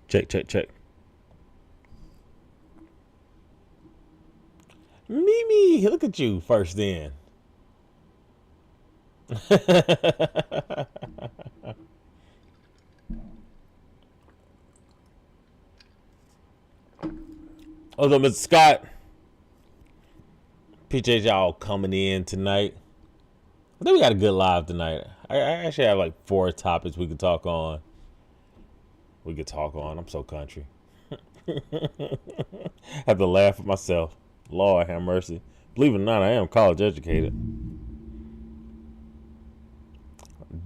Check. Mimi, look at you first then. What's up, Mr. Scott? Appreciate y'all coming in tonight. I think we got a good live tonight. I actually have like 4 topics we could talk on. I'm so country. Have to laugh at myself. Lord have mercy. Believe it or not, I am college educated.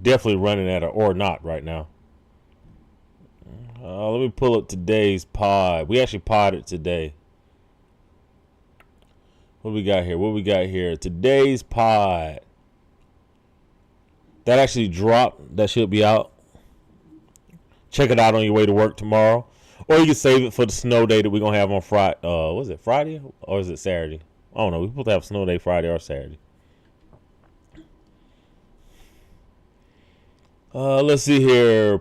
Definitely running at an or not right now. Let me pull up today's pod. We actually podded today. What we got here? Today's pod. That actually dropped. That should be out. Check it out on your way to work tomorrow. Or you can save it for the snow day that we're going to have on Friday. Was it Friday? Or is it Saturday? I don't know. We're supposed to have snow day Friday or Saturday. Let's see here.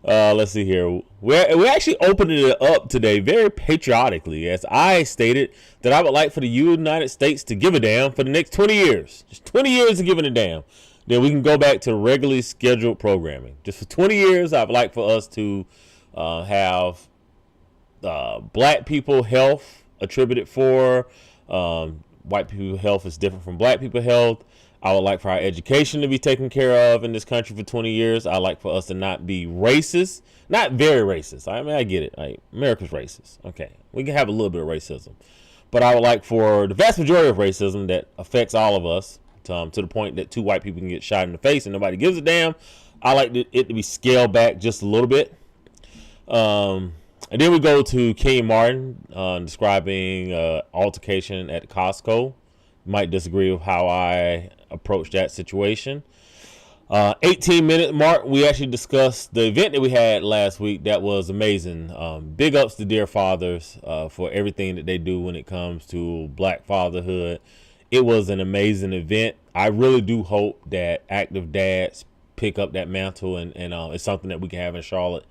Let's see here. We're actually opening it up today very patriotically, as I stated that I would like for the United States to give a damn for the next 20 years. Just 20 years of giving a damn. Then we can go back to regularly scheduled programming. Just for 20 years, I would like for us to have black people health attributed for. White people health is different from black people health. I would like for our education to be taken care of in this country for 20 years. I like for us to not be racist, not very racist. I mean, I get it. America's racist. Okay, we can have a little bit of racism, but I would like for the vast majority of racism that affects all of us to the point that 2 white people can get shot in the face and nobody gives a damn. I like it to be scaled back just a little bit. And then we go to King Martin describing altercation at Costco. You might disagree with how I approach that situation. 18-minute mark, we actually discussed the event that we had last week. That was amazing. Big ups to Dear Fathers for everything that they do when it comes to black fatherhood. It was an amazing event. I really do hope that active dads pick up that mantle and it's something that we can have in Charlotte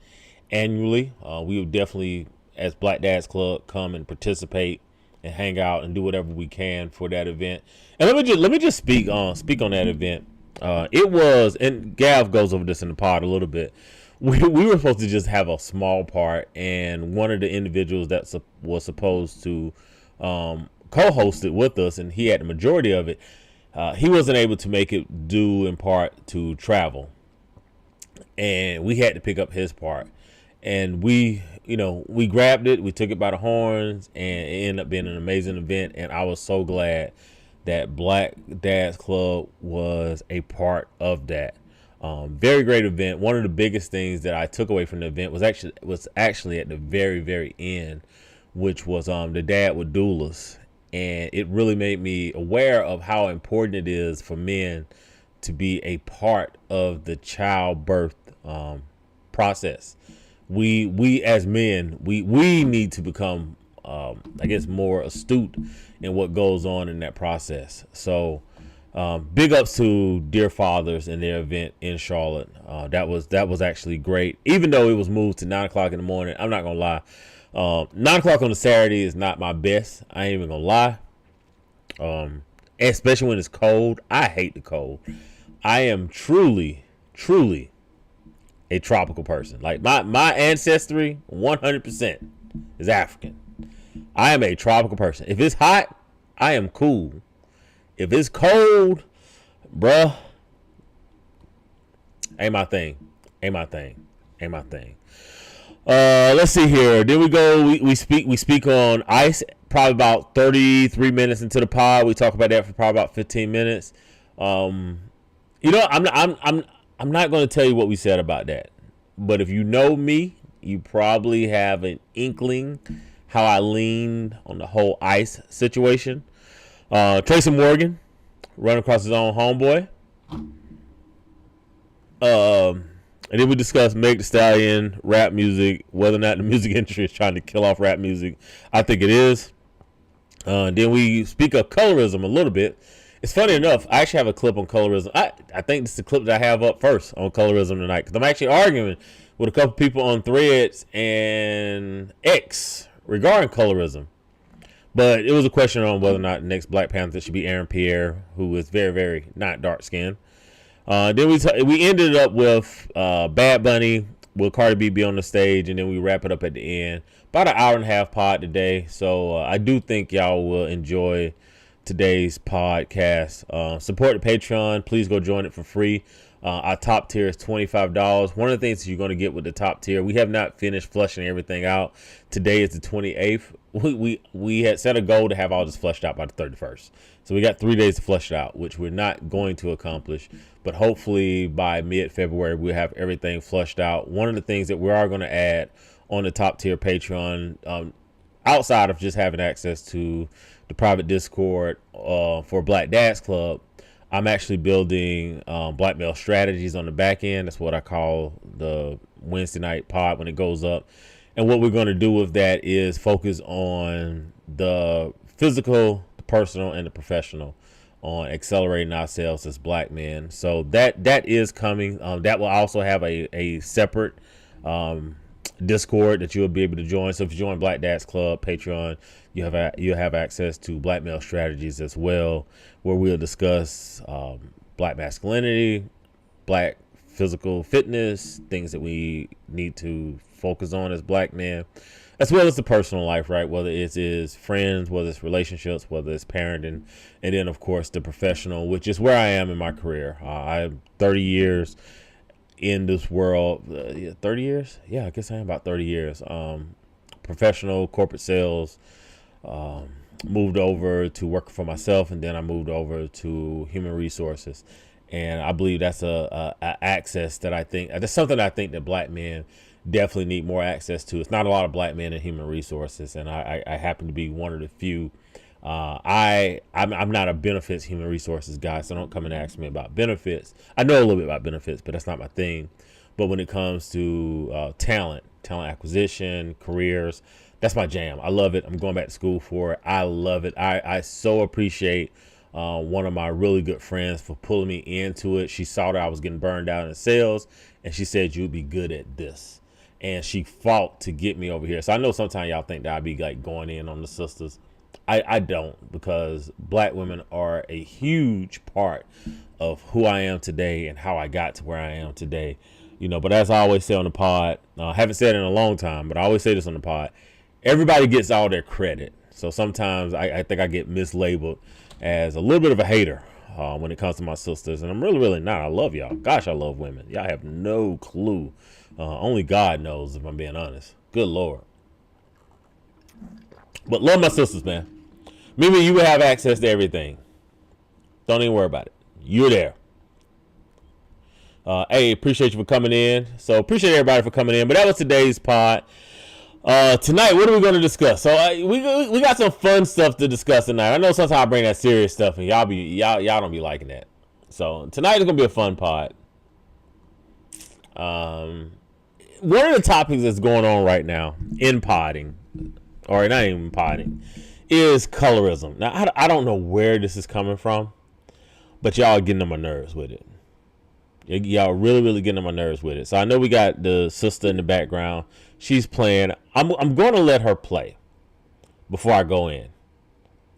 annually. We would definitely, as Black Dads Club, come and participate and hang out and do whatever we can for that event. And let me just speak on that event. It was, and Gav goes over this in the pod a little bit. We were supposed to just have a small part, and one of the individuals that was supposed to co-host it with us, and he had the majority of it. He wasn't able to make it due in part to travel, and we had to pick up his part. And we grabbed it, we took it by the horns, and it ended up being an amazing event. And I was so glad that Black Dads Club was a part of that. Very great event. One of the biggest things that I took away from the event was actually at the very, very end, which was the dad with doulas. And it really made me aware of how important it is for men to be a part of the childbirth process. We as men, we need to become, more astute in what goes on in that process. So, big ups to Dear Fathers and their event in Charlotte. That was actually great. Even though it was moved to 9:00 in the morning, I'm not gonna lie. 9:00 on a Saturday is not my best. I ain't even gonna lie. Especially when it's cold. I hate the cold. I am truly a tropical person. Like my ancestry 100% is African. I am a tropical person. If it's hot, I am cool. If it's cold, bruh, ain't my thing. Let's see here. Then we go. We speak on ice. Probably about 33 minutes into the pod. We talk about that for probably about 15 minutes. I'm not going to tell you what we said about that. But if you know me, you probably have an inkling how I lean on the whole ice situation. Tracy Morgan run across his own homeboy. And then we discuss Meg Thee Stallion, rap music, whether or not the music industry is trying to kill off rap music. I think it is. Then we speak of colorism a little bit. It's funny enough. I actually have a clip on colorism. I think this is the clip that I have up first on colorism tonight because I'm actually arguing with a couple people on Threads and X regarding colorism. But it was a question on whether or not the next Black Panther should be Aaron Pierre, who is very, very not dark skinned. Then we ended up with Bad Bunny. Will Cardi B be on the stage, and then we wrap it up at the end. About an hour and a half pod today, so I do think y'all will enjoy today's podcast. Support the Patreon. Please go join it for free. Our top tier is $25. One of the things you're going to get with the top tier, we have not finished flushing everything out. Today is the 28th. We had set a goal to have all this flushed out by the 31st. So we got 3 days to flush it out, which we're not going to accomplish. But hopefully by mid-February, we'll have everything flushed out. One of the things that we are going to add on the top tier Patreon, outside of just having access to the private Discord for Black Dads Club, I'm actually building black male strategies on the back end. That's what I call the Wednesday night pod when it goes up. And what we're going to do with that is focus on the physical, the personal, and the professional, on accelerating ourselves as black men. So that is coming. That will also have a separate Discord that you'll be able to join. So if you join Black Dads Club Patreon, you'll have access to black male strategies as well, where we'll discuss black masculinity, black physical fitness, things that we need to focus on as black men, as well as the personal life, right? Whether it is friends, whether it's relationships, whether it's parenting, and then of course the professional, which is where I am in my career. I'm 30 years in this world. 30 years? Yeah, I guess I am about 30 years. Professional corporate sales. Moved over to work for myself, and then I moved over to human resources. And I believe that's a access that that's something I think that black men definitely need more access to. It's not a lot of black men in human resources, and I happen to be one of the few. I'm not a benefits human resources guy, so don't come and ask me about benefits. I know a little bit about benefits, but that's not my thing. But when it comes to talent acquisition, careers, that's my jam. I love it. I'm going back to school for it. I love it. I so appreciate one of my really good friends for pulling me into it. She saw that I was getting burned out in sales, and she said, you'd be good at this. And she fought to get me over here. So I know sometimes y'all think that I'd be like going in on the sisters. I don't, because black women are a huge part of who I am today and how I got to where I am today. But as I always say on the pod, I haven't said it in a long time, but I always say this on the pod, everybody gets all their credit. So sometimes I think I get mislabeled as a little bit of a hater when it comes to my sisters. And I'm really, really not. I love y'all. Gosh, I love women. Y'all have no clue. Only God knows, if I'm being honest. Good Lord. But love my sisters, man. Maybe you will have access to everything. Don't even worry about it. You're there. Hey, appreciate you for coming in. So appreciate everybody for coming in. But that was today's pod. Tonight, what are we going to discuss? So we got some fun stuff to discuss tonight. I know sometimes I bring that serious stuff, and y'all don't be liking that. So tonight is going to be a fun pod. One of the topics that's going on right now in podding, or not even podding, is colorism. Now, I don't know where this is coming from, but y'all are getting on my nerves with it. Y'all really, really getting on my nerves with it. So I know we got the sister in the background. She's playing. I'm going to let her play before I go in.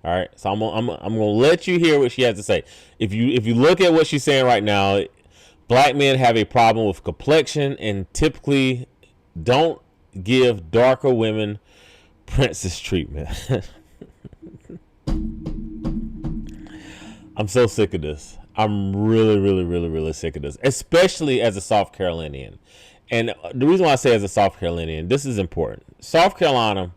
All right. So I'm going to let you hear what she has to say. If you look at what she's saying right now, black men have a problem with complexion and typically don't give darker women princess treatment. I'm so sick of this. I'm really, really, really, really sick of this, especially as a South Carolinian. And the reason why I say as a South Carolinian, this is important. South Carolina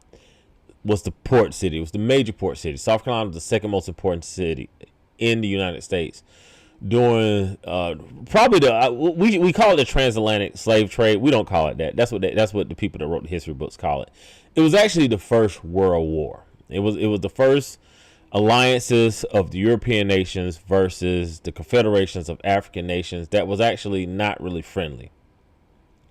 was the port city. It was the major port city. South Carolina was the second most important city in the United States during probably we call it the transatlantic slave trade. We don't call it that. That's what the people that wrote the history books call it. It was actually the first World War. It was the first alliances of the European nations versus the confederations of African nations that was actually not really friendly.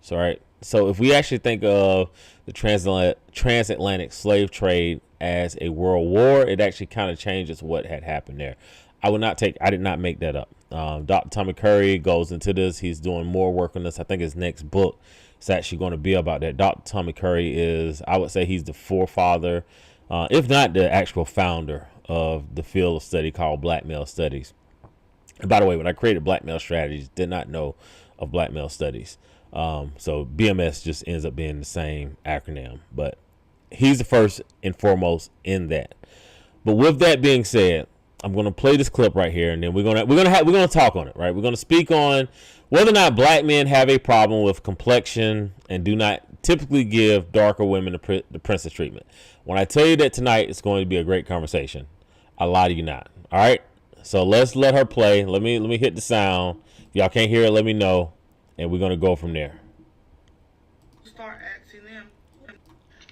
So, right. So if we actually think of the transatlantic slave trade as a world war, it actually kind of changes what had happened there. I did not make that up. Dr. Tommy Curry goes into this. He's doing more work on this. I think his next book is actually going to be about that. Dr. Tommy Curry is, I would say he's the forefather, if not the actual founder of the field of study called black male studies. And by the way, when I created black male strategies, did not know of black male studies. So BMS just ends up being the same acronym, but he's the first and foremost in that. But with that being said, I'm going to play this clip right here, and then we're going to talk on it, right? We're going to speak on whether or not black men have a problem with complexion and do not typically give darker women the princess treatment. When I tell you that tonight, it's going to be a great conversation. I lie to you not. All right. So let's let her play. Let me hit the sound. If y'all can't hear it, let me know, and we're going to go from there. Start asking them.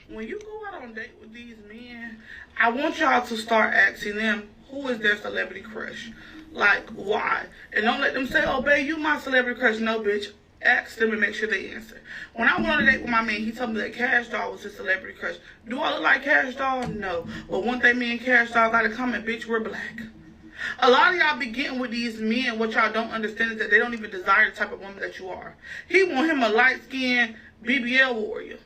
When you go out on a date with these men, I want y'all to start asking them, who is their celebrity crush? Like, why? And don't let them say, oh, babe, you my celebrity crush. No, bitch. Ask them and make sure they answer. When I went on a date with my man, he told me that Cash Doll was his celebrity crush. Do I look like Cash Doll? No. But one thing me and Cash Doll got to comment, bitch, we're black. A lot of y'all be getting with these men. What y'all don't understand is that they don't even desire the type of woman that you are. He want him a light-skinned BBL warrior.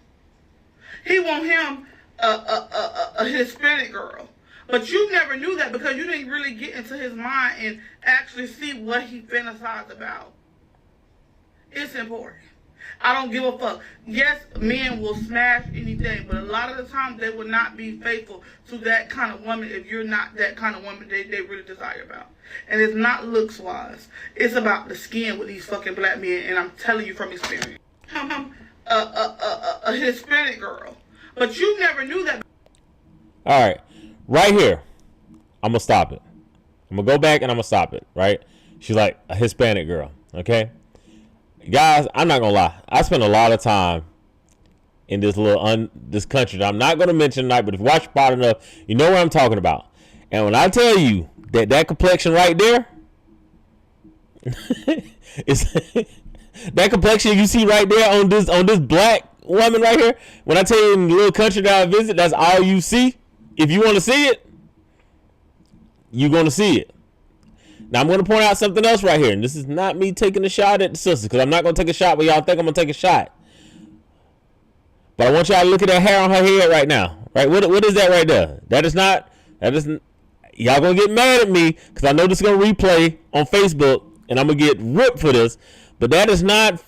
He want him a Hispanic girl. But you never knew that because you didn't really get into his mind and actually see what he fantasized about. It's important. I don't give a fuck. Yes, men will smash anything, but a lot of the times they will not be faithful to that kind of woman if you're not that kind of woman they really desire about. And it's not looks wise. It's about the skin with these fucking black men, and I'm telling you from experience. I'm a Hispanic girl. But you never knew that. All right. Right here, I'm going to stop it. I'm going to go back and I'm going to stop it, right? She's like a Hispanic girl, okay? Guys, I'm not going to lie. I spend a lot of time in this this country that I'm not going to mention tonight, but if you watch part enough, you know what I'm talking about. And when I tell you that complexion right there, is that complexion you see right there on this black woman right here, when I tell you in the little country that I visit, that's all you see. If you want to see it, you're going to see it. Now, I'm going to point out something else right here. And this is not me taking a shot at the sister, because I'm not going to take a shot, but y'all think I'm going to take a shot. But I want y'all to look at that hair on her head right now. Right? What is that right there? That isn't. Y'all going to get mad at me, because I know this is going to replay on Facebook, and I'm going to get ripped for this. But that is not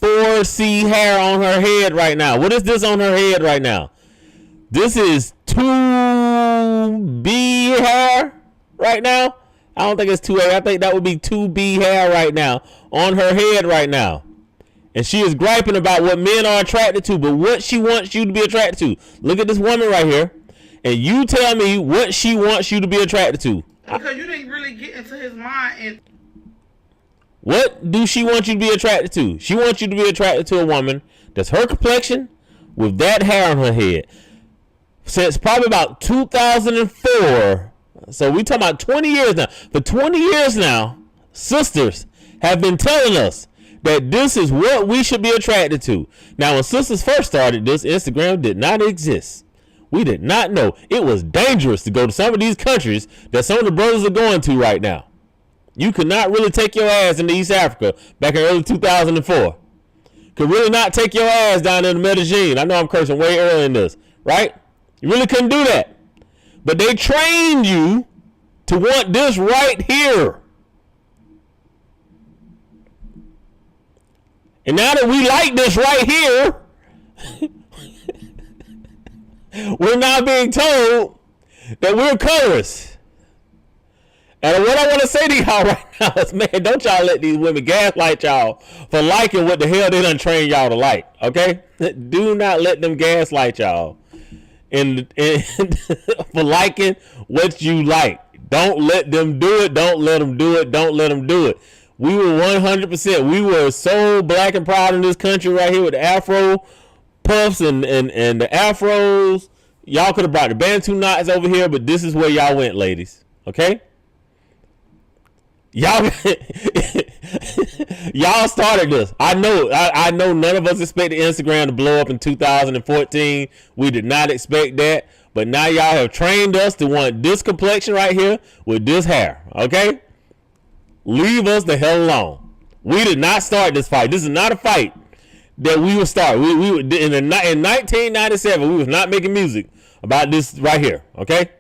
4C hair on her head right now. What is this on her head right now? This is 2B hair right now. I don't think it's 2A. I think that would be 2B hair right now on her head right now. And she is griping about what men are attracted to, but what she wants you to be attracted to. Look at this woman right here. And you tell me what she wants you to be attracted to. Because you didn't really get into his mind. And what do she want you to be attracted to? She wants you to be attracted to a woman that's her complexion with that hair on her head. Since probably about 2004, so we talking about 20 years now. For 20 years now, sisters have been telling us that this is what we should be attracted to. Now, when sisters first started this, Instagram did not exist. We did not know. It was dangerous to go to some of these countries that some of the brothers are going to right now. You could not really take your ass into East Africa back in early 2004. Could really not take your ass down in Medellin. I know I'm cursing way early in this, right? You really couldn't do that. But they trained you to want this right here. And now that we like this right here, we're now being told that we're colorists. And what I want to say to y'all right now is, man, don't y'all let these women gaslight y'all for liking what the hell they done train y'all to like, okay? Do not let them gaslight y'all for liking what you like. Don't let them do it. Don't let them do it. Don't let them do it. We were 100%. We were so black and proud in this country right here with the Afro puffs and the Afros. Y'all could have brought the Bantu knots over here, but this is where y'all went, ladies. Okay? Y'all started this. I know none of us expected Instagram to blow up in 2014. We did not expect that. But now y'all have trained us to want this complexion right here with this hair. Okay? Leave us the hell alone. We did not start this fight. This is not a fight that we would start. We in 1997, we was not making music about this right here. Okay?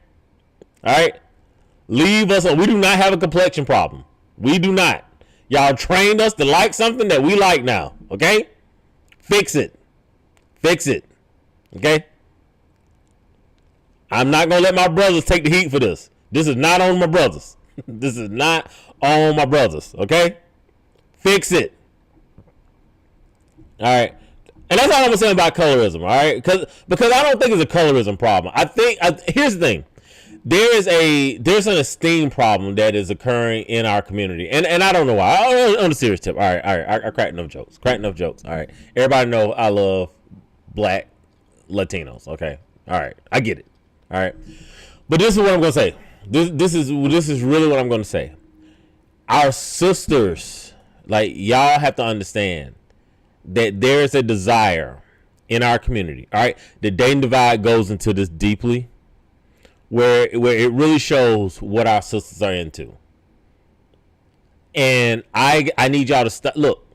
All right? Leave us alone. We do not have a complexion problem. We do not. Y'all trained us to like something that we like now. Okay? Fix it. Fix it. Okay? I'm not going to let my brothers take the heat for this. This is not on my brothers. This is not on my brothers. Okay? Fix it. All right. And that's all I'm saying about colorism. All right? Because I don't think it's a colorism problem. Here's the thing. There's an esteem problem that is occurring in our community, and I don't know why. On a serious tip, all right, I crack enough jokes. All right, everybody know I love black Latinos. Okay, all right, I get it. All right, but this is what I'm gonna say. This is really what I'm gonna say. Our sisters, like y'all, have to understand that there is a desire in our community. All right, the dating divide goes into this deeply. Where it really shows what our sisters are into. And I need y'all to look,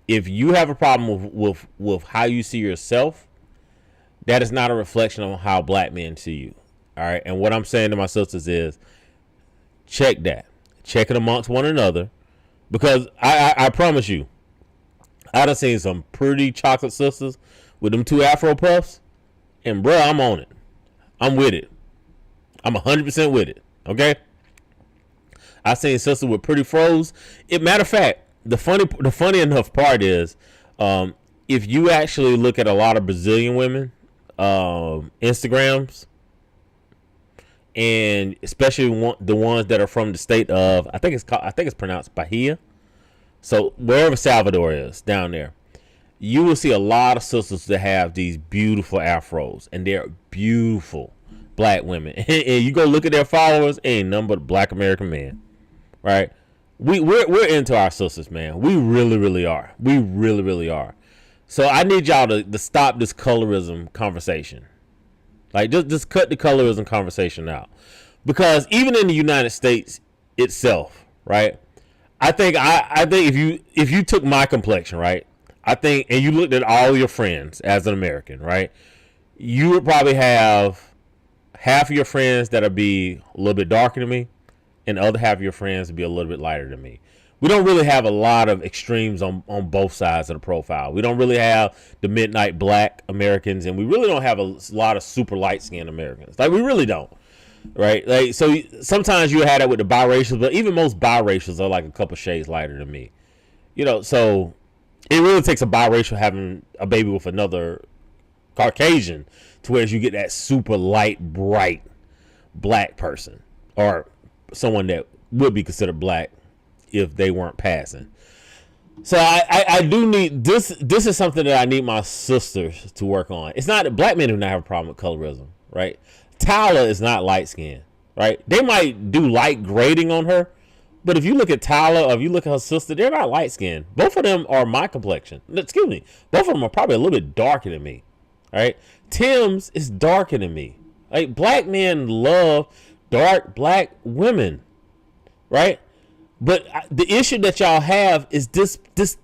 if you have a problem with how you see yourself, that is not a reflection on how black men see you. All right. And what I'm saying to my sisters is check that. Check it amongst one another. Because I promise you, I done seen some pretty chocolate sisters with them 2 Afro puffs. And bro, I'm on it. I'm with it. I'm 100% with it. Okay. I seen sisters with pretty froze. Matter of fact, the funny enough part is, if you actually look at a lot of Brazilian women, Instagrams, and especially the ones that are from the state of, I think it's pronounced Bahia. So wherever Salvador is down there, you will see a lot of sisters that have these beautiful afros, and they're beautiful black women. And you go look at their followers, ain't nothing but black American men, right? We're into our sisters, man. We really, really are. We really, really are. So I need y'all to stop this colorism conversation. Like just cut the colorism conversation out, because even in the United States itself, right? I think if you took my complexion, right? I think, and you looked at all your friends as an American, right? You would probably have half of your friends that'll be a little bit darker than me, and the other half of your friends will be a little bit lighter than me. We don't really have a lot of extremes on both sides of the profile. We don't really have the midnight black Americans, and we really don't have a lot of super light skinned Americans. Like, we really don't, right? Like, so sometimes you have that with the biracials, but even most biracials are like a couple shades lighter than me. You know, so it really takes a biracial having a baby with another Caucasian to where you get that super light, bright black person, or someone that would be considered black if they weren't passing. So I do need this. This is something that I need my sisters to work on. It's not that black men do not have a problem with colorism, right? Tyler is not light skinned, right? They might do light grading on her, but if you look at Tyler or if you look at her sister, they're not light skinned. Both of them are my complexion. Excuse me. Both of them are probably a little bit darker than me. All right. Tim's is darker than me. Like, black men love dark black women, right? But the issue that y'all have is this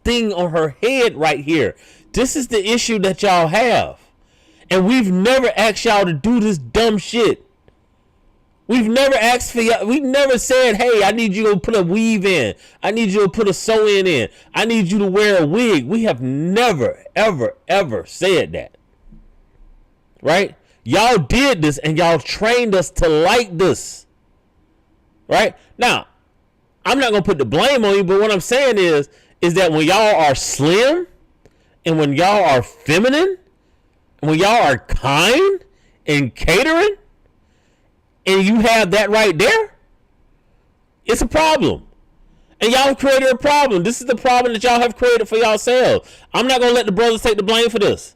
thing on her head right here. This is the issue that y'all have. And we've never asked y'all to do this dumb shit. We've never asked for y'all. We never said, hey, I need you to put a weave in. I need you to put a sew-in in. I need you to wear a wig. We have never, ever, ever said that. Right? Y'all did this and y'all trained us to like this. Right? Now, I'm not going to put the blame on you, but what I'm saying is that when y'all are slim and when y'all are feminine and when y'all are kind and catering and you have that right there, it's a problem. And y'all have created a problem. This is the problem that y'all have created for yourselves. I'm not going to let the brothers take the blame for this.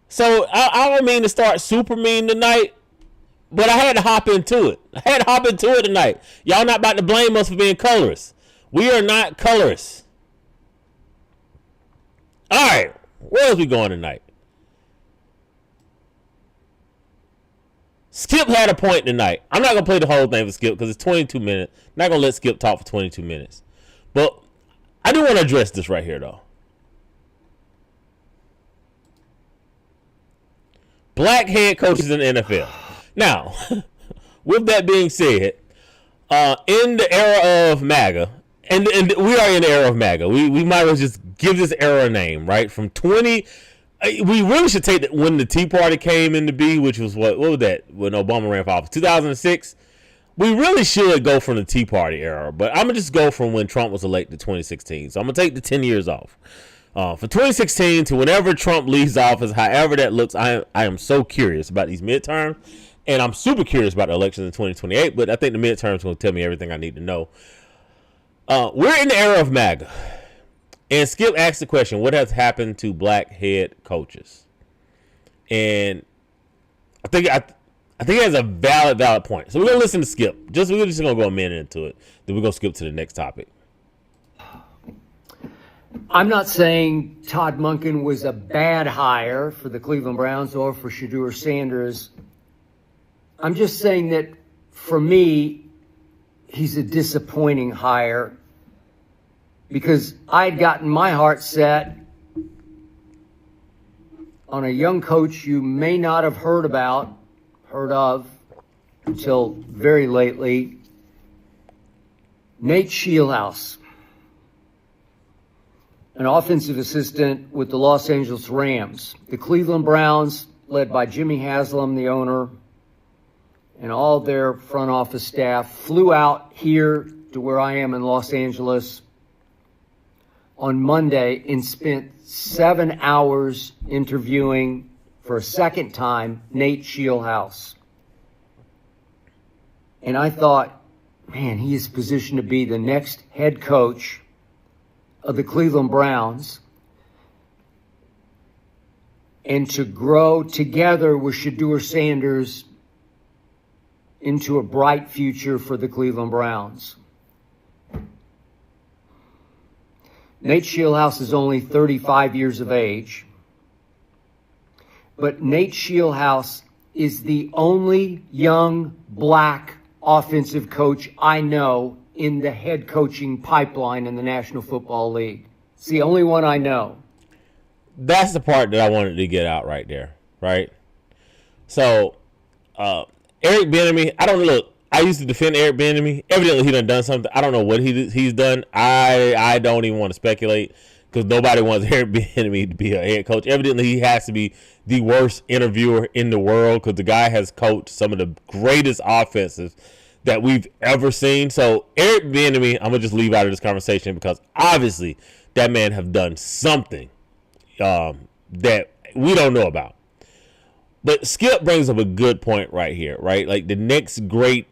So I don't mean to start super mean tonight, but I had to hop into it. Tonight. Y'all not about to blame us for being colorists. We are not colorists. All right, where else we going tonight? Skip had a point tonight. I'm not going to play the whole thing for Skip because it's 22 minutes. Not going to let Skip talk for 22 minutes. But I do want to address this right here, though. Black head coaches in the NFL. Now, with that being said, in the era of MAGA, and we are in the era of MAGA, we might as well just give this era a name, right? From 20, we really should take when the Tea Party came into being, which was what was that? When Obama ran for office, 2006. We really should go from the Tea Party era, but I'm going to just go from when Trump was elected 2016. So I'm going to take the 10 years off. For 2016 to whenever Trump leaves office, however that looks, I am so curious about these midterms, and I'm super curious about the elections in 2028, but I think the midterms will tell me everything I need to know. We're in the era of MAGA, and Skip asked the question, what has happened to black head coaches? And I think he has a valid point. So we're going to listen to Skip. We're just going to go a minute into it, then we're going to skip to the next topic. I'm not saying Todd Monken was a bad hire for the Cleveland Browns or for Shedeur Sanders. I'm just saying that for me, he's a disappointing hire because I'd gotten my heart set on a young coach you may not have heard of until very lately, Nate Scheelhaase, an offensive assistant with the Los Angeles Rams. The Cleveland Browns, led by Jimmy Haslam, the owner, and all their front office staff, flew out here to where I am in Los Angeles on Monday and spent 7 hours interviewing for a second time Nate Scheelhaase. And I thought, man, he is positioned to be the next head coach of the Cleveland Browns and to grow together with Shedeur Sanders into a bright future for the Cleveland Browns. Nate Scheelhaase is only 35 years of age, but Nate Scheelhaase is the only young black offensive coach I know in the head coaching pipeline in the National Football League. It's the only one I know. That's the part that I wanted to get out right there, right? So, Eric Bieniemy, I used to defend Eric Bieniemy. Evidently, he done something. I don't know what he's done. I don't even want to speculate because nobody wants Eric Bieniemy to be a head coach. Evidently, he has to be the worst interviewer in the world because the guy has coached some of the greatest offenses that we've ever seen. So Eric Bieniemy, I'm gonna just leave out of this conversation because obviously that man have done something that we don't know about. But Skip brings up a good point right here, right? Like the next great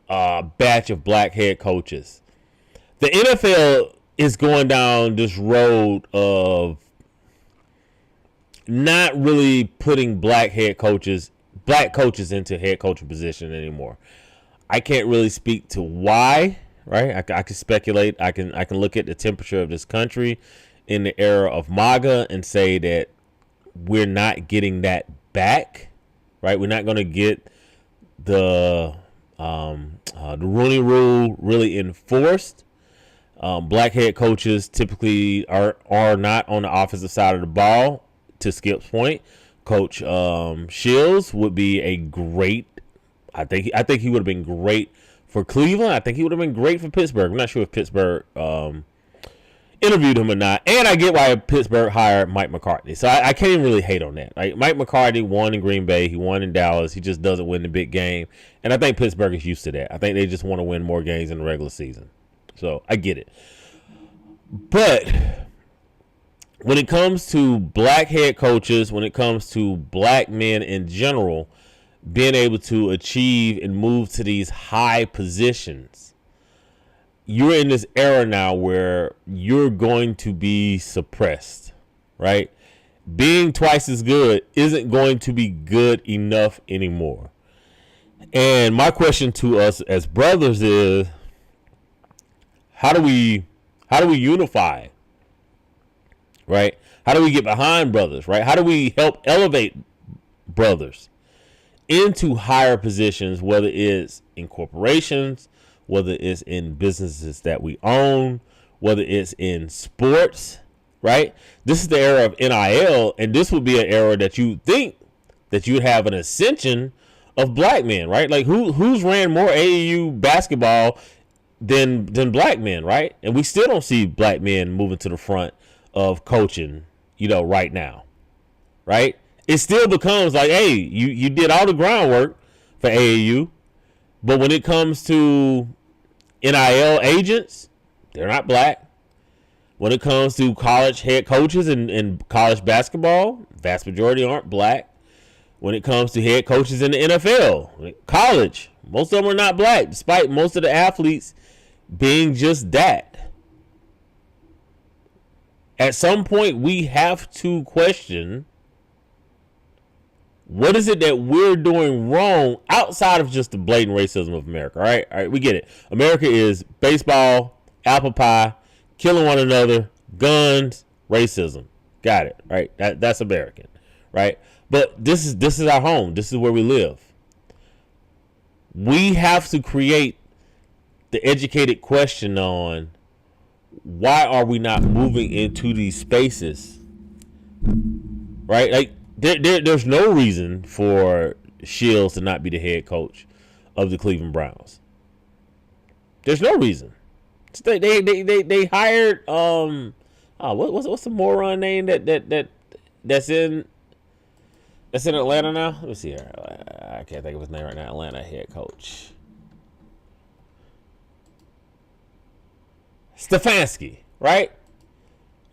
batch of black head coaches. The NFL is going down this road of not really putting black coaches into head coaching position anymore. I can't really speak to why, right? I can speculate. I can look at the temperature of this country in the era of MAGA and say that we're not getting that back, right? We're not going to get the Rooney Rule really enforced. Black head coaches typically are not on the offensive side of the ball. To Skip's point, Coach Shields would be a great. I think he would have been great for Cleveland. I think he would have been great for Pittsburgh. I'm not sure if Pittsburgh interviewed him or not. And I get why Pittsburgh hired Mike McCarthy. So I can't even really hate on that. Like Mike McCarthy won in Green Bay. He won in Dallas. He just doesn't win the big game. And I think Pittsburgh is used to that. I think they just want to win more games in the regular season. So I get it. But when it comes to black head coaches, when it comes to black men in general, being able to achieve and move to these high positions, you're in this era now where you're going to be suppressed, right? Being twice as good isn't going to be good enough anymore. And my question to us as brothers is, how do we unify, right? How do we get behind brothers, right? How do we help elevate brothers? into higher positions, whether it's in corporations, whether it's in businesses that we own, whether it's in sports, right? This is the era of NIL, and this would be an era that you think that you'd have an ascension of black men, right? Like who's ran more AAU basketball than black men, right? And we still don't see black men moving to the front of coaching, right now, right? It still becomes like, hey, you did all the groundwork for AAU, but when it comes to NIL agents, they're not black. When it comes to college head coaches and college basketball, vast majority aren't black. When it comes to head coaches in the NFL, college, most of them are not black, despite most of the athletes being just that. At some point, we have to question, what is it that we're doing wrong outside of just the blatant racism of America? All right, we get it. America is baseball, apple pie, killing one another, guns, racism. Got it, right? That's American, right? But this is our home. This is where we live. We have to create the educated question on, why are we not moving into these spaces, right? Like there's no reason for Shields to not be the head coach of the Cleveland Browns. There's no reason. They hired what's the moron name that's in Atlanta now? Let me see here. I can't think of his name right now. Atlanta head coach Stefanski, right?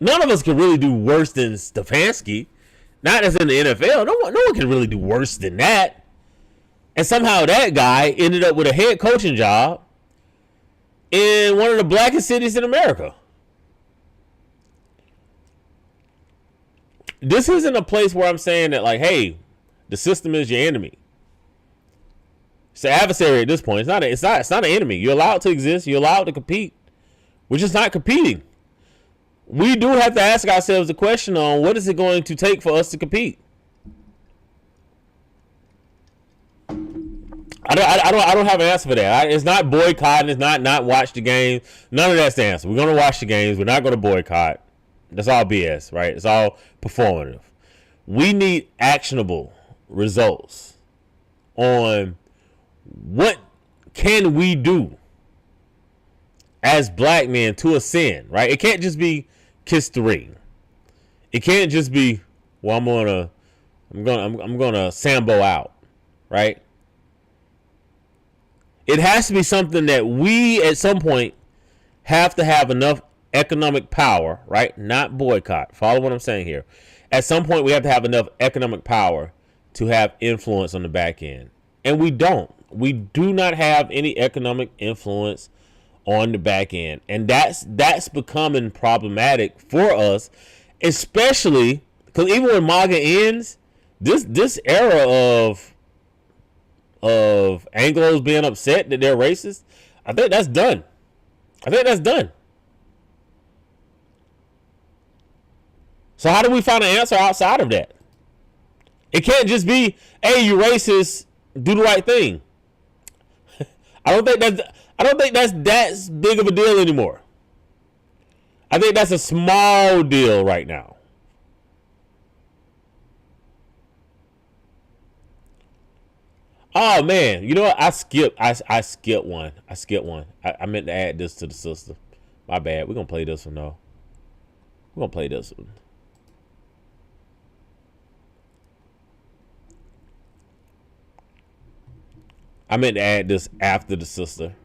None of us can really do worse than Stefanski. Not as in the NFL. No one can really do worse than that. And somehow that guy ended up with a head coaching job in one of the blackest cities in America. This isn't a place where I'm saying that, like, hey, the system is your enemy. It's an adversary at this point. It's not an enemy. You're allowed to exist. You're allowed to compete. We're just not competing. We do have to ask ourselves the question on, what is it going to take for us to compete? I don't have an answer for that. It's not boycotting. It's not watch the game. None of that's the answer. We're going to watch the games. We're not going to boycott. That's all BS, right? It's all performative. We need actionable results on what can we do as black men to ascend, right? It can't just be kiss the ring. It can't just be, well, I'm gonna Sambo out, right? It has to be something that we at some point have to have enough economic power, right? Not boycott. Follow what I'm saying here. At some point, we have to have enough economic power to have influence on the back end. And we don't. We do not have any economic influence on the back end. And that's becoming problematic for us, especially because even when MAGA ends, this era of Anglos being upset that they're racist, I think that's done. So how do we find an answer outside of that? It can't just be, hey, you racist, do the right thing. I don't think that's that big of a deal anymore. I think that's a small deal right now. Oh man, you know what? I skipped one. I meant to add this to the sister. My bad. We're gonna play this one though. We're gonna play this one. I meant to add this after the sister.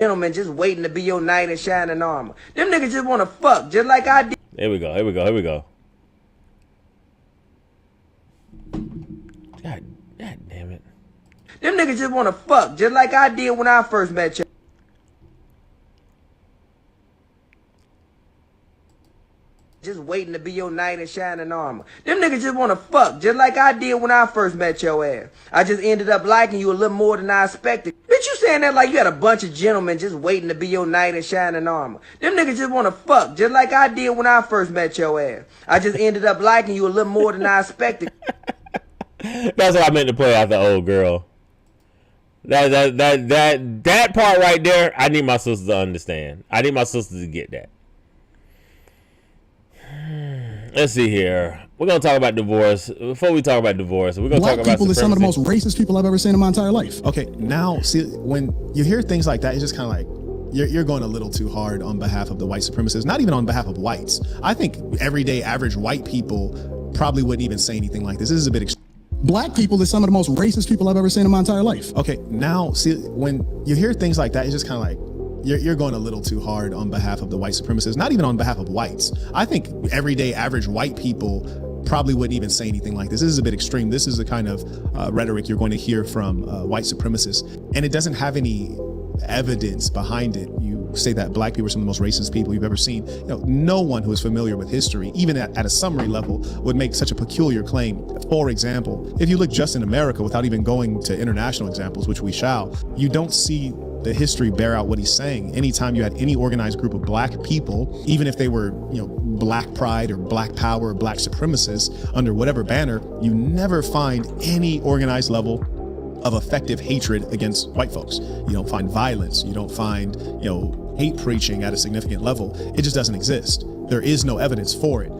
Gentlemen just waiting to be your knight in shining armor. Them niggas just want to fuck, just like I did. Here we go. God damn it. Them niggas just want to fuck, just like I did when I first met you. Just waiting to be your knight in shining armor. Them niggas just want to fuck, just like I did when I first met your ass. I just ended up liking you a little more than I expected. Bitch, Bitch, you saying that like you had a bunch of gentlemen just waiting to be your knight in shining armor. Them niggas just want to fuck, just like I did when I first met your ass. I just ended up liking you a little more than I expected. That's what I meant to play out the old girl. That part right there, I need my sisters to understand. I need my sisters to get that. Let's see here. We're going to talk about divorce. Before we talk about divorce, we're going to talk about Black people is some of the most supremacy. racist people I've ever seen in my entire life. Okay, now see when you hear things like that, it's just kind of like you're going a little too hard on behalf of the white supremacists. Not even on behalf of whites. I think everyday average white people probably wouldn't even say anything like this. This is a bit extreme. Black people is some of the most racist people I've ever seen in my entire life. Okay, now see when you hear things like that, it's just kind of like you're going a little too hard on behalf of the white supremacists. Not even on behalf of whites. I think everyday average white people probably wouldn't even say anything like this. This is a bit extreme. This is the kind of rhetoric you're going to hear from white supremacists, and it doesn't have any evidence behind it. You say that black people are some of the most racist people you've ever seen. You know, no one who is familiar with history, even at a summary level, would make such a peculiar claim. For example, if you look just in America without even going to international examples, which we shall, you don't see the history bear out what he's saying. Anytime you had any organized group of black people, even if they were, black pride or black power or black supremacists under whatever banner, you never find any organized level of effective hatred against white folks. You don't find violence. You don't find, hate preaching at a significant level. It just doesn't exist. There is no evidence for it.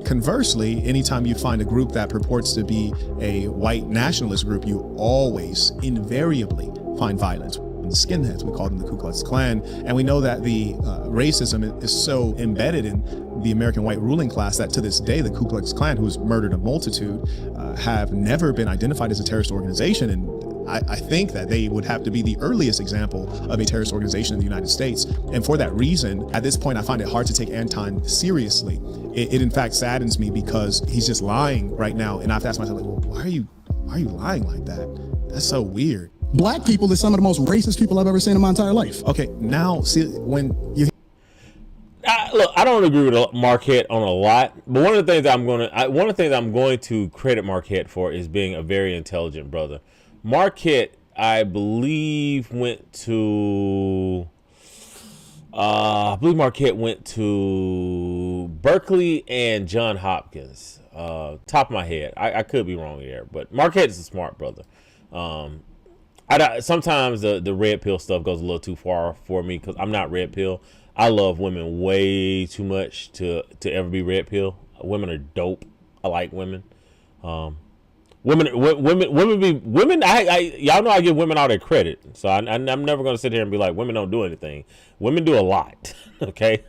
Conversely, anytime you find a group that purports to be a white nationalist group, you always invariably find violence. The skinheads, we call them the Ku Klux Klan, and we know that the racism is so embedded in the American white ruling class that to this day the Ku Klux Klan, who's murdered a multitude, have never been identified as a terrorist organization. And I think that they would have to be the earliest example of a terrorist organization in the United States. And for that reason, at this point, I find it hard to take Anton seriously. It in fact saddens me because he's just lying right now. And I have to ask myself, like, well, why are you lying like that? That's so weird. Black people is some of the most racist people I've ever seen in my entire life. Okay, now see when you Look, I don't agree with Marquette on a lot, but one of the things I'm going to credit Marquette for is being a very intelligent brother. Marquette, I believe, went to Berkeley and John Hopkins. Top of my head, I could be wrong here, but Marquette is a smart brother. Sometimes the red pill stuff goes a little too far for me because I'm not red pill. I love women way too much to ever be red pill. Women are dope. I like women. Women. Y'all know I give women all their credit, so I'm never gonna sit here and be like women don't do anything. Women do a lot. Okay.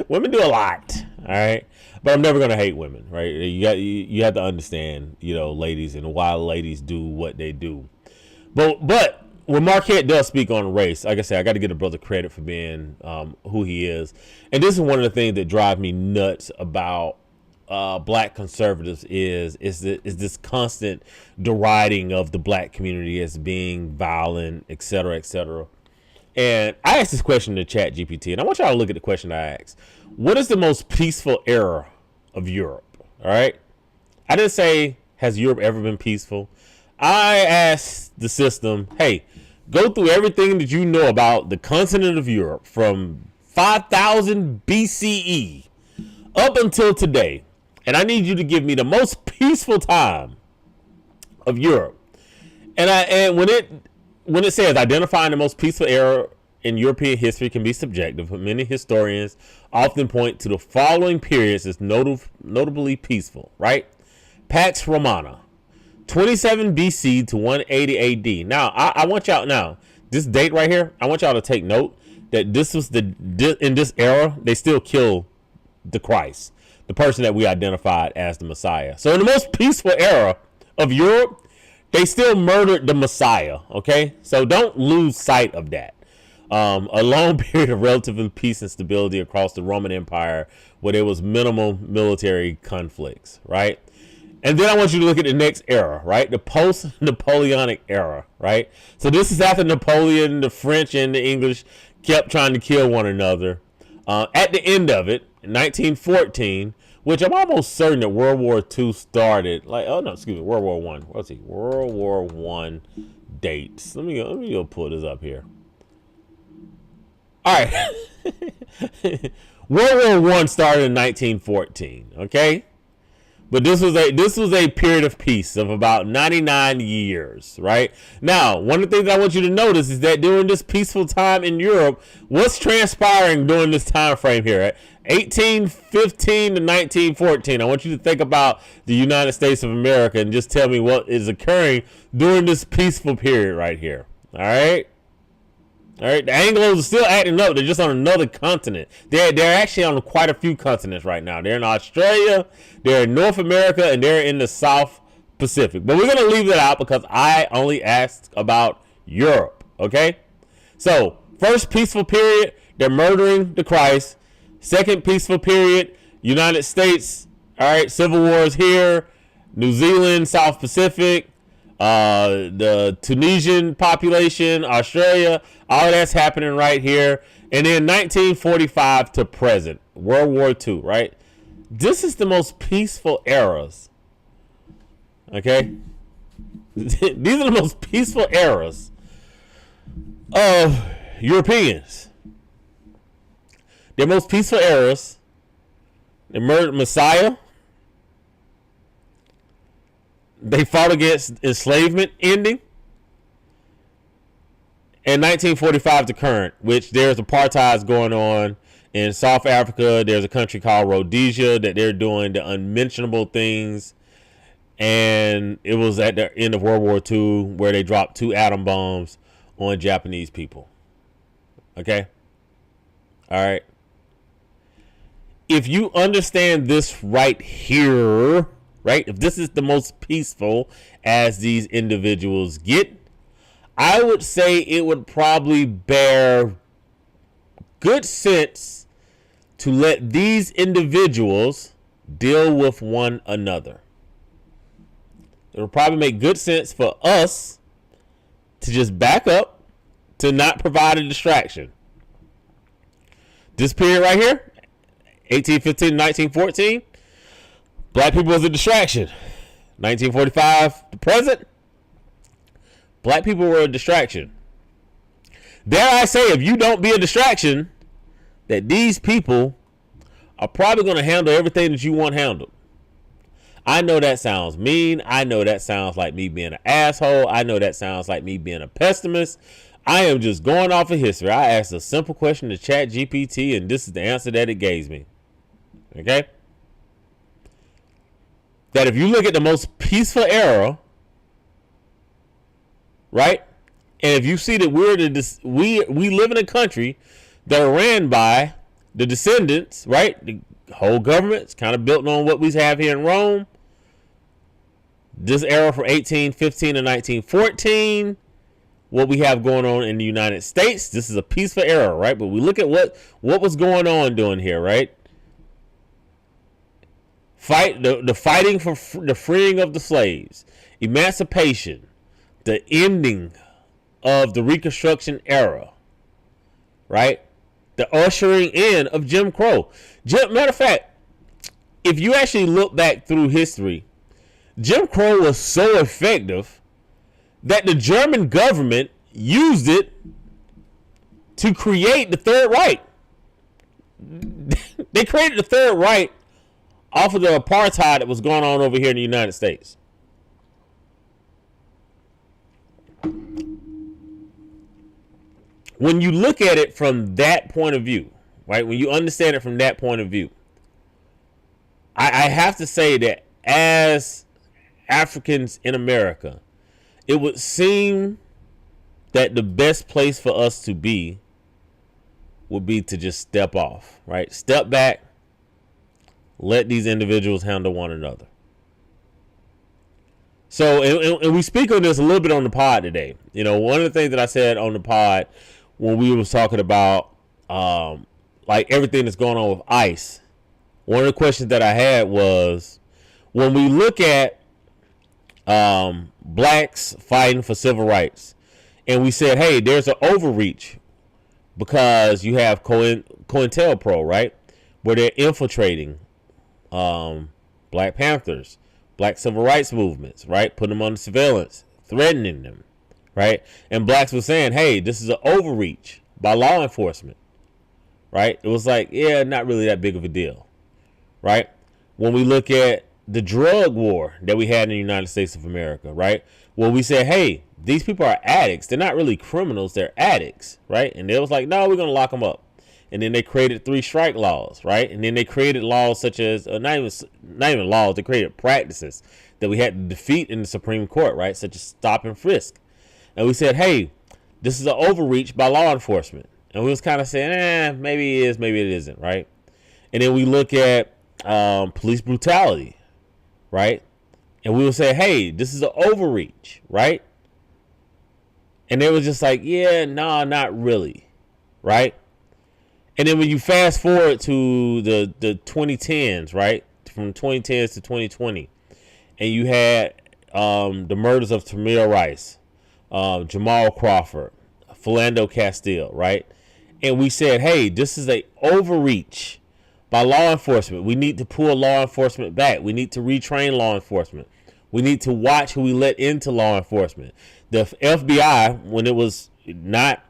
Women do a lot. All right. But I'm never gonna hate women, right? You have to understand, ladies, and why ladies do what they do. But when Marquette does speak on race, like I said, I got to give a brother credit for being who he is. And this is one of the things that drive me nuts about black conservatives is this constant deriding of the black community as being violent, et cetera, et cetera. And I asked this question to ChatGPT, and I want y'all to look at the question I asked. What is the most peaceful era of Europe? All right. I didn't say, has Europe ever been peaceful? I asked the system, hey, go through everything that you know about the continent of Europe from 5000 BCE up until today. And I need you to give me the most peaceful time of Europe. And when it says identifying the most peaceful era in European history can be subjective, but many historians often point to the following periods as notably peaceful, right? Pax Romana, 27 BC to 180 AD. Now, I want y'all, this date right here, I want y'all to take note that this was in this era, they still kill the Christ, the person that we identified as the Messiah. So in the most peaceful era of Europe, they still murdered the Messiah, okay? So don't lose sight of that. A long period of relative peace and stability across the Roman Empire where there was minimal military conflicts, right? And then I want you to look at the next era, right? The post-Napoleonic era, right? So this is after Napoleon, the French and the English kept trying to kill one another. At the end of it, in 1914, which I'm almost certain that World War II started, World War I. World War I dates. Let me go pull this up here. All right. World War I started in 1914. Okay. But this was a period of peace of about 99 years, right? Now, one of the things I want you to notice is that during this peaceful time in Europe, what's transpiring during this time frame here? At 1815 to 1914. I want you to think about the United States of America and just tell me what is occurring during this peaceful period right here. All right? All right, the Anglos are still acting up. They're just on another continent. They're actually on quite a few continents right now. They're in Australia, they're in North America, and they're in the South Pacific. But we're going to leave that out because I only asked about Europe, okay? So, first peaceful period, they're murdering the Christ. Second peaceful period, United States, all right, civil wars here. New Zealand, South Pacific. The Tunisian population, Australia, all that's happening right here. And then 1945 to present, World War II, right? This is the most peaceful eras. Okay? These are the most peaceful eras of Europeans. Their most peaceful eras. They murdered Messiah. They fought against enslavement ending. In 1945 to current, which there's apartheid going on in South Africa. There's a country called Rhodesia that they're doing the unmentionable things. And it was at the end of World War II where they dropped 2 atom bombs on Japanese people. Okay? All right. If you understand this right here, right? If this is the most peaceful as these individuals get, I would say it would probably bear good sense to let these individuals deal with one another. It would probably make good sense for us to just back up, to not provide a distraction. This period right here, 1815 to 1914, black people was a distraction. 1945 to present, black people were a distraction. Dare I say, if you don't be a distraction, that these people are probably going to handle everything that you want handled. I know that sounds mean. I know that sounds like me being an asshole. I know that sounds like me being a pessimist. I am just going off of history. I asked a simple question to ChatGPT, and this is the answer that it gave me. Okay? That if you look at the most peaceful era, right? And if you see that we live in a country that are ran by the descendants, right? The whole government's kind of built on what we have here in Rome. This era from 1815 to 1914, what we have going on in the United States, this is a peaceful era, right? But we look at what was going on doing here, right? The fighting for the freeing of the slaves, emancipation, the ending of the Reconstruction era, right? The ushering in of Jim Crow. Matter of fact, if you actually look back through history, Jim Crow was so effective that the German government used it to create the Third Reich. They created the Third Reich off of the apartheid that was going on over here in the United States. When you look at it from that point of view, right? When you understand it from that point of view, I have to say that as Africans in America, it would seem that the best place for us to be would be to just step off, right? Step back, let these individuals handle one another. So, and we speak on this a little bit on the pod today. You know, one of the things that I said on the pod when we was talking about like everything that's going on with ICE, one of the questions that I had was, when we look at blacks fighting for civil rights, and we said, hey, there's an overreach because you have COINTELPRO, right, where they're infiltrating Black Panthers, black civil rights movements, right, putting them under surveillance, threatening them, right? And blacks were saying, hey, this is an overreach by law enforcement, right? It was like, yeah, not really that big of a deal, right? When we look at the drug war that we had in the United States of America, right? Well, we said, hey, these people are addicts. They're not really criminals. They're addicts, right? And they was like, no, we're going to lock them up. And then they created 3 strike laws, right? And then they created laws such as, not even laws, they created practices that we had to defeat in the Supreme Court, right? Such as stop and frisk. And we said, hey, this is an overreach by law enforcement. And we was kind of saying, maybe it is, maybe it isn't, right? And then we look at police brutality, right? And we would say, hey, this is an overreach, right? And they was just like, yeah, no, not really, right? And then when you fast forward to the 2010s, right? From 2010s to 2020, and you had the murders of Tamir Rice, Jamal Crawford, Philando Castile, right? And we said, hey, this is a overreach by law enforcement. We need to pull law enforcement back. We need to retrain law enforcement. We need to watch who we let into law enforcement. The FBI, when it was not,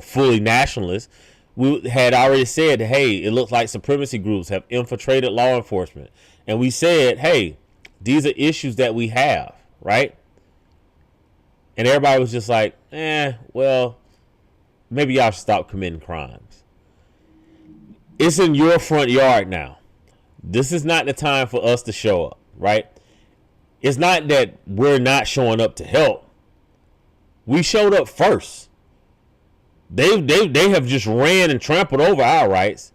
fully nationalist, we had already said, hey, it looks like supremacy groups have infiltrated law enforcement. And we said, hey, these are issues that we have, right? And everybody was just like, well, maybe y'all should stop committing crimes. It's in your front yard now. This is not the time for us to show up, right? It's not that we're not showing up to help. We showed up first. They have just ran and trampled over our rights,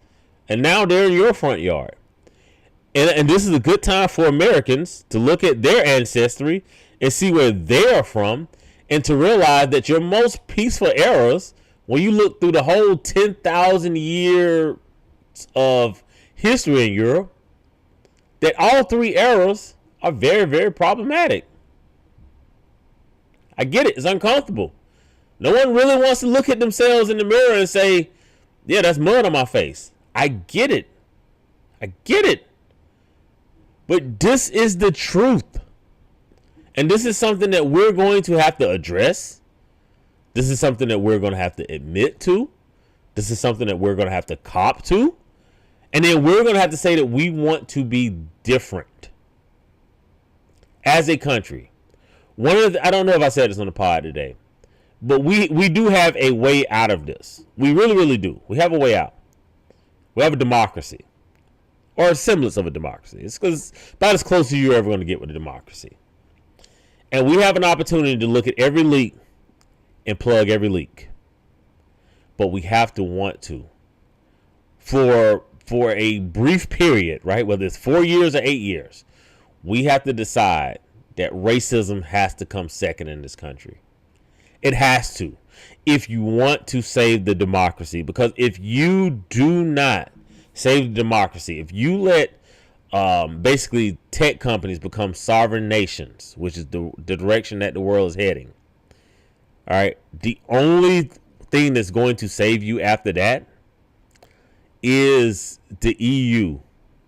and now they're in your front yard. And this is a good time for Americans to look at their ancestry and see where they are from, and to realize that your most peaceful eras, when you look through the whole 10,000 years of history in Europe, that all 3 eras are very, very problematic. I get it. It's uncomfortable. No one really wants to look at themselves in the mirror and say, yeah, that's mud on my face. I get it. I get it. But this is the truth. And this is something that we're going to have to address. This is something that we're going to have to admit to. This is something that we're going to have to cop to. And then we're going to have to say that we want to be different as a country. I don't know if I said this on the pod today, but we do have a way out of this. We really, really do. We have a way out. We have a democracy, or a semblance of a democracy. It's about as close as you're ever going to get with a democracy. And we have an opportunity to look at every leak and plug every leak. But we have to want to. For a brief period, right? Whether it's 4 years or 8 years, we have to decide that racism has to come second in this country. It has to, if you want to save the democracy. Because if you do not save the democracy, if you let basically tech companies become sovereign nations, which is the direction that the world is heading, all right, the only thing that's going to save you after that is the EU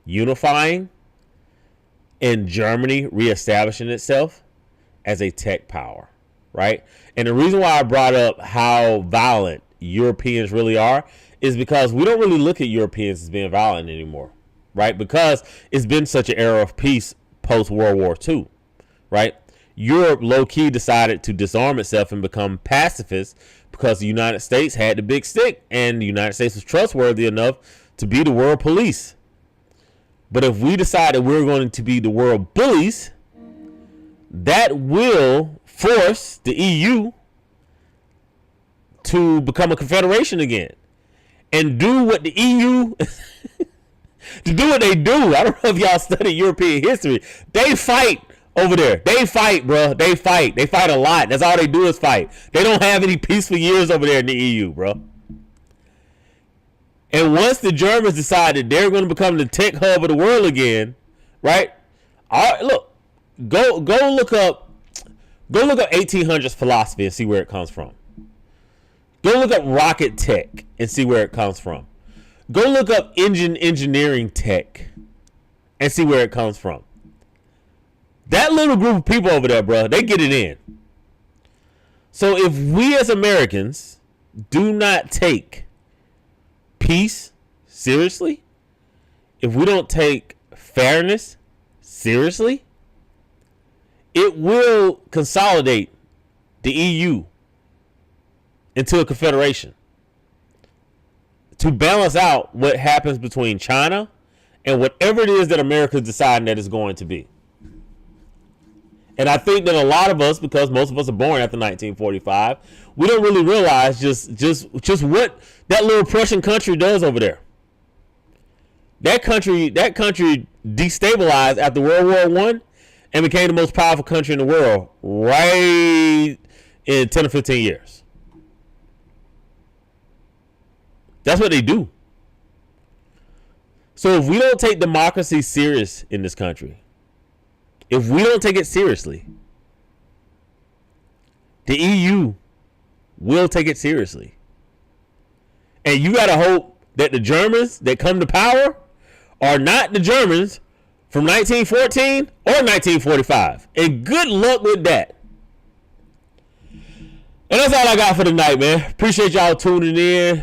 unifying and Germany reestablishing itself as a tech power, right? And the reason why I brought up how violent Europeans really are is because we don't really look at Europeans as being violent anymore, right? Because it's been such an era of peace post World War II, right? Europe low-key decided to disarm itself and become pacifist because the United States had the big stick, and the United States was trustworthy enough to be the world police. But if we decide that we're going to be the world bullies, that will force the EU to become a confederation again and do what the EU to do what they do. I don't know if y'all study European history. They fight over there. They fight, bro. They fight. They fight a lot. That's all they do is fight. They don't have any peaceful years over there in the EU, bro. And once the Germans decide that they're going to become the tech hub of the world again, right? All right, look, go look up 1800s philosophy and see where it comes from. Go look up rocket tech and see where it comes from. Go look up engineering tech and see where it comes from. That little group of people over there, bro, they get it in. So if we as Americans do not take peace seriously, if we don't take fairness seriously, it will consolidate the EU into a confederation to balance out what happens between China and whatever it is that America is deciding that it's going to be. And I think that a lot of us, because most of us are born after 1945, we don't really realize just what that little Prussian country does over there. That country destabilized after World War I and became the most powerful country in the world right in 10 or 15 years. That's what they do. So if we don't take democracy serious in this country, if we don't take it seriously, the EU will take it seriously. And you got to hope that the Germans that come to power are not the Germans from 1914 or 1945. And good luck with that. And that's all I got for tonight, man. Appreciate y'all tuning in.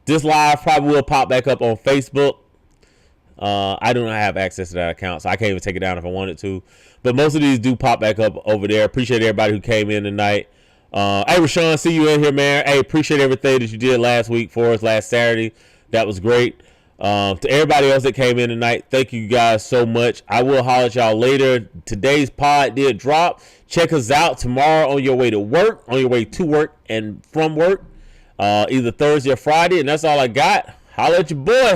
This live probably will pop back up on Facebook. I do not have access to that account, so I can't even take it down if I wanted to. But most of these do pop back up over there. Appreciate everybody who came in tonight. Hey, Rashawn, see you in here, man. Hey, appreciate everything that you did last week for us, last Saturday. That was great. To everybody else that came in tonight, thank you guys so much. I will holler at y'all later. Today's pod did drop. Check us out tomorrow on your way to work, on your way to work and from work, either Thursday or Friday. And that's all I got. Holler at your boy.